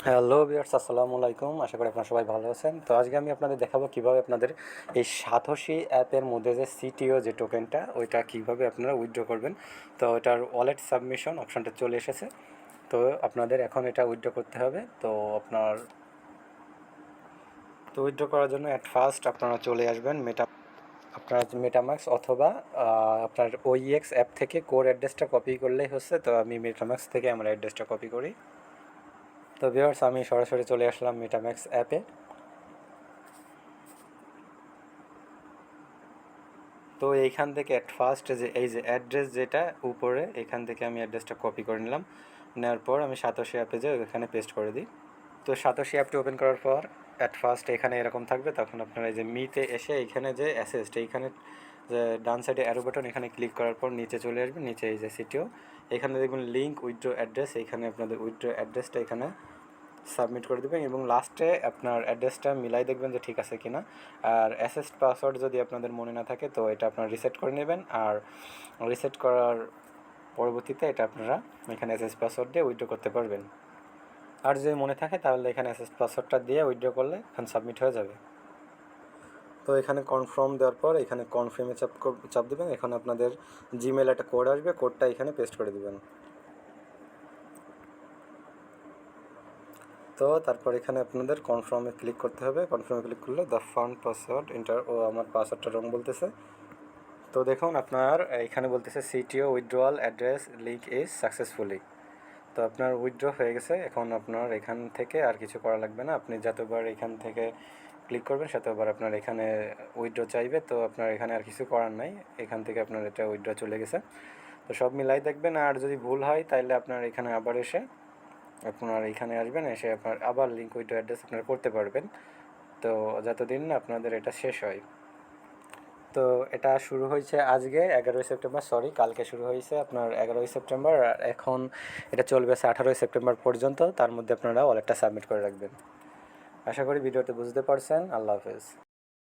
Hello viewers, আসসালামু আলাইকুম। আশা করি আপনারা সবাই ভালো আছেন। তো আজকে আমি আপনাদের দেখাবো কীভাবে আপনাদের এই সাতোশি অ্যাপের মধ্যে যে সিটিও যে টোকেনটা ওইটা কীভাবে আপনারা উইথড্র করবেন। তো এটার ওয়ালেট সাবমিশন অপশানটা চলে এসেছে। তো আপনাদের এখন এটা উইথড্র করতে হবে। তো উইথড্র করার জন্য অ্যাট ফার্স্ট আপনারা চলে আসবেন আপনার মেটামাক্স অথবা আপনার ওইএক্স অ্যাপ থেকে কোর অ্যাড্রেসটা কপি করলেই হচ্ছে। তো আমি মেটামাক্স থেকে আমার অ্যাড্রেসটা কপি করি। তো ভিউয়ার্স, আমি সরাসরি চলে আসলাম মেটাম্যাক্স অ্যাপে। তো এইখান থেকে অ্যাট ফার্স্ট যে এই যে অ্যাড্রেস যেটা উপরে, এখান থেকে আমি অ্যাড্রেসটা কপি করে নিলাম। নেওয়ার পর আমি সাতোশি অ্যাপে যে এখানে পেস্ট করে দিই। তো সাতোশি অ্যাপটি ওপেন করার পর অ্যাট ফার্স্ট এখানে এরকম থাকবে। তখন আপনারা এই যে মিতে এসে এইখানে যে অ্যাসেসড, এইখানে যে ডান সাইডে অ্যারো বাটন, এখানে ক্লিক করার পর নিচে চলে আসবে। নিচে এই যে সিটিও, এখানে দেখবেন লিঙ্ক উইথড্র অ্যাড্রেস, এইখানে আপনাদের উইথড্র অ্যাড্রেসটা এখানে সাবমিট করে দেবেন এবং লাস্টে আপনার অ্যাড্রেসটা মিলাই দেখবেন যে ঠিক আছে কিনা। আর অ্যাসেসড পাসওয়ার্ড যদি আপনাদের মনে না থাকে তো এটা আপনারা রিসেট করে নেবেন। আর রিসেট করার পরবর্তীতে এটা আপনারা এখানে অ্যাসেস পাসওয়ার্ড দিয়ে উইথড্র করতে পারবেন। আর যদি মনে থাকে তাহলে এখানে অ্যাসেস পাসওয়ার্ডটা দিয়ে উইথড্র করলে এখন সাবমিট হয়ে যাবে। তো এখানে কনফার্ম দেওয়ার পর এখানে কনফার্মে চাপ দেবেন। এখানে আপনাদের জিমেল একটা কোড আসবে, কোডটা এখানে পেস্ট করে দেবেন। তো তারপর এখানে আপনাদের কনফার্মে ক্লিক করতে হবে। কনফার্মে ক্লিক করলে দ্য ফাউন্ড পাসওয়ার্ড এন্টার, ও আমার পাসওয়ার্ডটা রং বলতেছে। তো দেখুন আপনার এখানে বলতেছে CTO withdrawal address link is successfully. তো আপনার উইথড্র হয়ে গেছে। এখন আপনার এখান থেকে আর কিছু করা লাগবে না। আপনি যতবার এখান থেকে ক্লিক করবেন ততবার আপনার এখানে উইথড্র চাইবে। তো আপনার এখানে আর কিছু করার নাই, এখান থেকে আপনার এটা উইথড্র চলে গেছে। তো সব মিলাই দেখবেন। আর যদি ভুল হয় তাহলে আপনার এখানে আবার এসে আপনার এখানে আসবেন, এসে আপনার আবার লিঙ্ক উইথড্র অ্যাড্রেস আপনারা করতে পারবেন। তো যতদিন না আপনাদের এটা শেষ হয়। তো এটা শুরু হয়েছে আজকে 11ই সেপ্টেম্বর, কালকে শুরু হয়েছে আপনার 11ই সেপ্টেম্বর। আর এখন এটা চলবে 18ই সেপ্টেম্বর পর্যন্ত। তার মধ্যে আপনারা ওয়ালেটটা সাবমিট করে রাখবেন। আশা করি ভিডিওতে বুঝতে পারছেন। আল্লাহ হাফেজ।